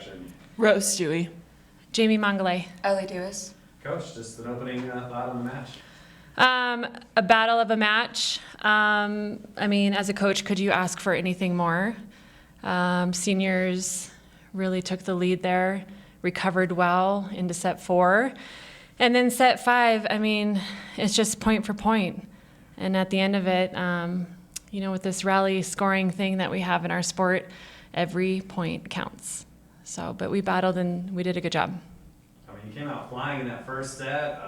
section? Rose Stuewe. Jamie Magalei. Elle Duis. Coach, just an opening thought on the match. A battle of a match. I mean, as a coach, could you ask for anything more? Seniors really took the lead there, recovered well into set 4. And then set 5, I mean, it's just point for point. And at the end of it, with this rally scoring thing that we have in our sport, every point counts. So, but we battled and we did a good job. I mean, you came out flying in that first set,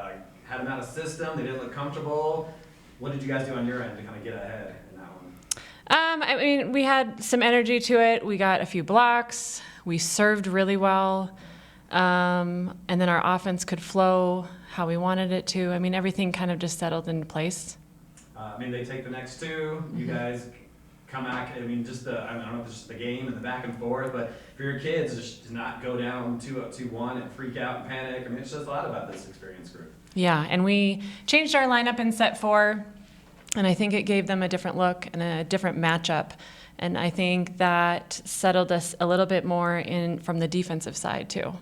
had them out of system, they didn't look comfortable. What did you guys do on your end to kind of get ahead in that one? I mean, we had some energy to it. We got a few blocks. We served really well. And then our offense could flow how we wanted it to. I mean, everything kind of just settled into place. I mean, they take the next 2. You guys come back. I mean, I don't know if it's just the game and the back and forth, but for your kids, just to not go down 2-up, 2-1 and freak out and panic. I mean, it says a lot about this experienced group. Yeah, and we changed our lineup in set 4, and I think it gave them a different look and a different matchup. And I think that settled us a little bit more from the defensive side, too.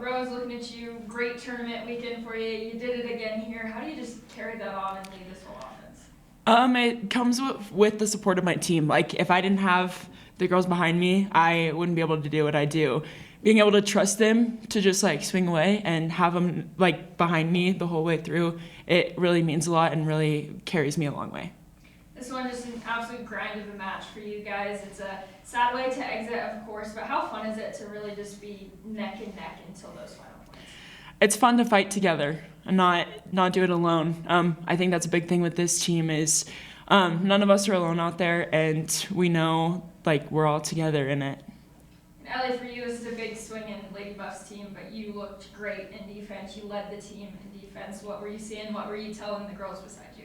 Rose, looking at you, great tournament weekend for you. You did it again here. How do you just carry that on and lead this whole offense? It comes with the support of my team. Like, if I didn't have the girls behind me, I wouldn't be able to do what I do. Being able to trust them to just, swing away and have them, behind me the whole way through, it really means a lot and really carries me a long way. This one just an absolute grind of a match for you guys. It's a sad way to exit, of course, but how fun is it to really just be neck and neck until those final points? It's fun to fight together and not do it alone. I think that's a big thing with this team is none of us are alone out there, and we know we're all together in it. And Ellie, for you, this is a big swing in Lady Buff's team, but you looked great in defense. You led the team in defense. What were you seeing? What were you telling the girls beside you?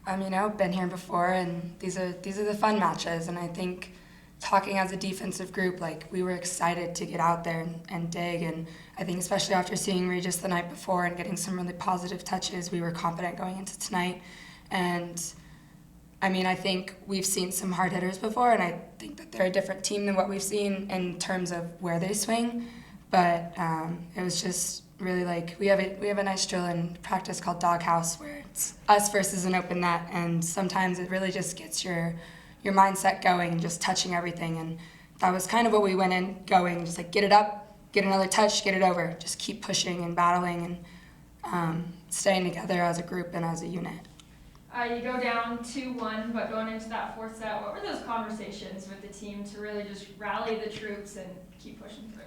I've been here before, and these are the fun matches. And I think talking as a defensive group, we were excited to get out there and dig. And I think especially after seeing Regis the night before and getting some really positive touches, we were confident going into tonight. And I think we've seen some hard hitters before, and I think that they're a different team than what we've seen in terms of where they swing. But it was just really we have a nice drill in practice called Doghouse, where it's us versus an open net, and sometimes it really just gets your mindset going and just touching everything. And that was kind of what we went in going, just get it up, get another touch, get it over, just keep pushing and battling and staying together as a group and as a unit. You go down 2-1, but going into that 4th set, what were those conversations with the team to really just rally the troops and keep pushing through?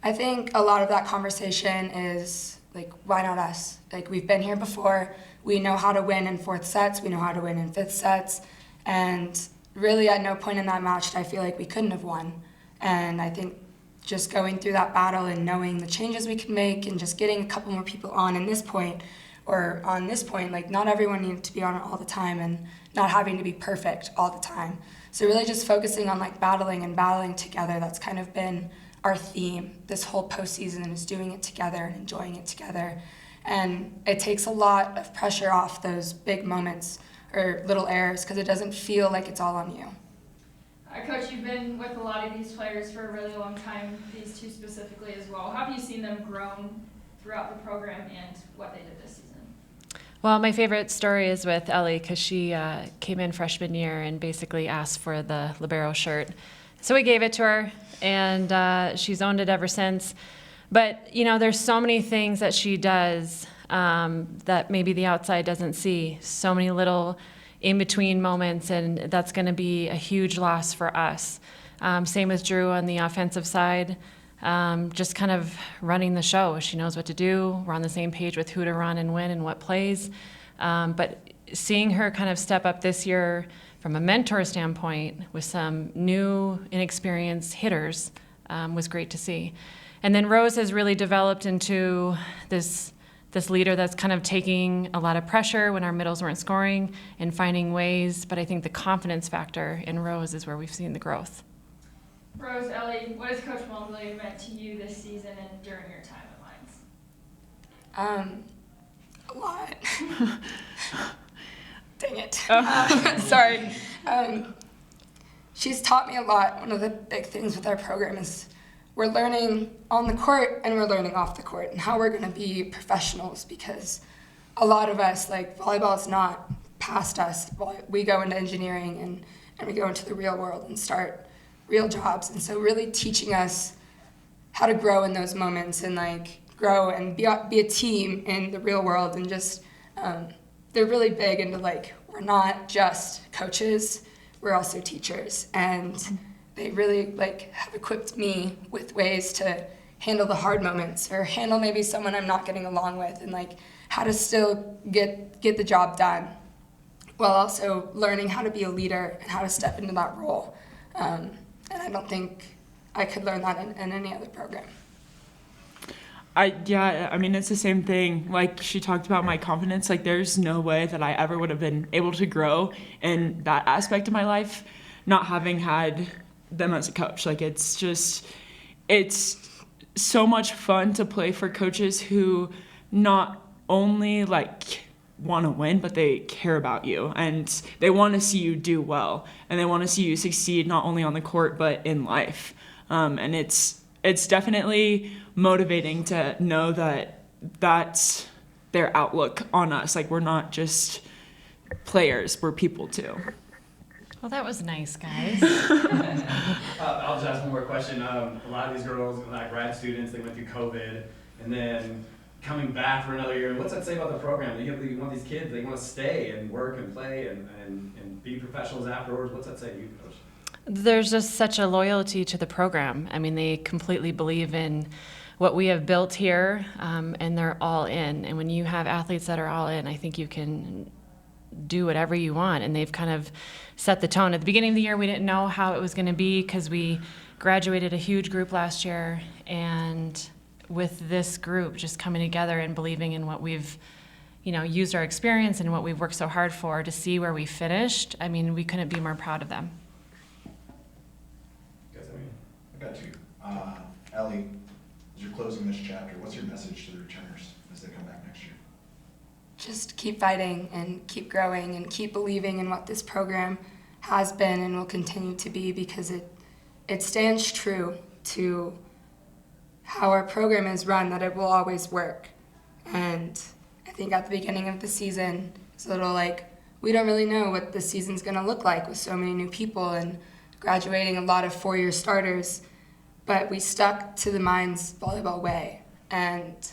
I think a lot of that conversation is, why not us? We've been here before. We know how to win in 4th sets. We know how to win in 5th sets. And really at no point in that match did I feel like we couldn't have won. And I think just going through that battle and knowing the changes we can make and just getting a couple more people on this point, not everyone needs to be on it all the time and not having to be perfect all the time. So really just focusing on battling and battling together. That's kind of been our theme this whole postseason, is doing it together and enjoying it together. And it takes a lot of pressure off those big moments or little errors because it doesn't feel like it's all on you. Coach, you've been with a lot of these players for a really long time, these 2 specifically as well. How have you seen them grown throughout the program and what they did this season? Well, my favorite story is with Ellie because she came in freshman year and basically asked for the libero shirt. So we gave it to her, and she's owned it ever since. But, there's so many things that she does that maybe the outside doesn't see. So many little in-between moments, and that's going to be a huge loss for us. Same with Drew on the offensive side. Just kind of running the show. She knows what to do. We're on the same page with who to run and when and what plays. But seeing her kind of step up this year from a mentor standpoint with some new, inexperienced hitters was great to see. And then Rose has really developed into this leader that's kind of taking a lot of pressure when our middles weren't scoring and finding ways. But I think the confidence factor in Rose is where we've seen the growth. Rose, Ellie, what has Coach Magalei meant to you this season and during your time at Lions? A lot. Dang it. Sorry. she's taught me a lot. One of the big things with our program is we're learning on the court and we're learning off the court and how we're going to be professionals, because a lot of us, like, volleyball is not past us. We go into engineering and we go into the real world and start real jobs. And so really teaching us how to grow in those moments and like grow and be a team in the real world. And just they're really big into like, we're not just coaches, we're also teachers. And they really like have equipped me with ways to handle the hard moments or handle maybe someone I'm not getting along with, and like how to still get the job done while also learning how to be a leader and how to step into that role. And I don't think I could learn that in any other program. I mean, it's the same thing. Like, she talked about my confidence. Like, there's no way that I ever would have been able to grow in that aspect of my life not having had them as a coach. Like, it's so much fun to play for coaches who not only like want to win, but they care about you and they want to see you do well, and they want to see you succeed not only on the court but in life. And it's definitely motivating to know that that's their outlook on us. Like, we're not just players, we're people too. Well, that was nice, guys. I'll just ask one more question. A lot of these girls, like grad students, they went through COVID, and then coming back for another year. What's that say about the program? You want these kids, they want to stay and work and play and be professionals afterwards. What's that say to you, Coach? There's just such a loyalty to the program. I mean, they completely believe in what we have built here, and they're all in. And when you have athletes that are all in, I think you can do whatever you want. And they've kind of set the tone. At the beginning of the year, we didn't know how it was going to be because we graduated a huge group last year. And with this group just coming together and believing in what we've, used our experience and what we've worked so hard for to see where we finished, I mean, we couldn't be more proud of them. I got you. Ellie, as you're closing this chapter, what's your message to the returners as they come back next year? Just keep fighting and keep growing and keep believing in what this program has been and will continue to be, because it stands true to how our program is run, that it will always work. And I think at the beginning of the season, it's a little like, we don't really know what the season's going to look like with so many new people and graduating a lot of four-year starters, but we stuck to the Mines volleyball way, and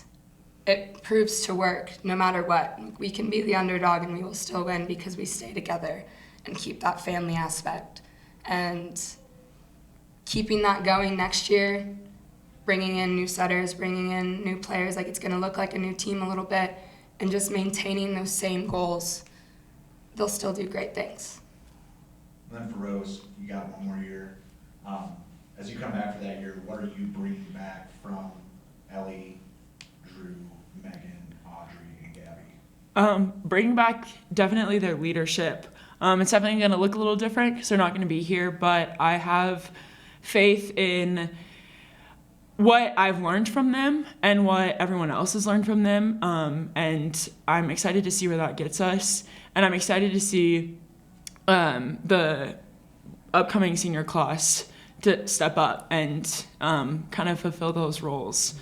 it proves to work no matter what. We can be the underdog and we will still win because we stay together and keep that family aspect. And keeping that going next year, bringing in new setters, bringing in new players, like it's gonna look like a new team a little bit, and just maintaining those same goals, they'll still do great things. And then for Rose, you got one more year. As you come back for that year, what are you bringing back from Ellie, Drew, Megan, Audrey, and Gabby? Bring back definitely their leadership. It's definitely going to look a little different because they're not going to be here, but I have faith in what I've learned from them and what everyone else has learned from them, and I'm excited to see where that gets us, and I'm excited to see the upcoming senior class to step up and kind of fulfill those roles.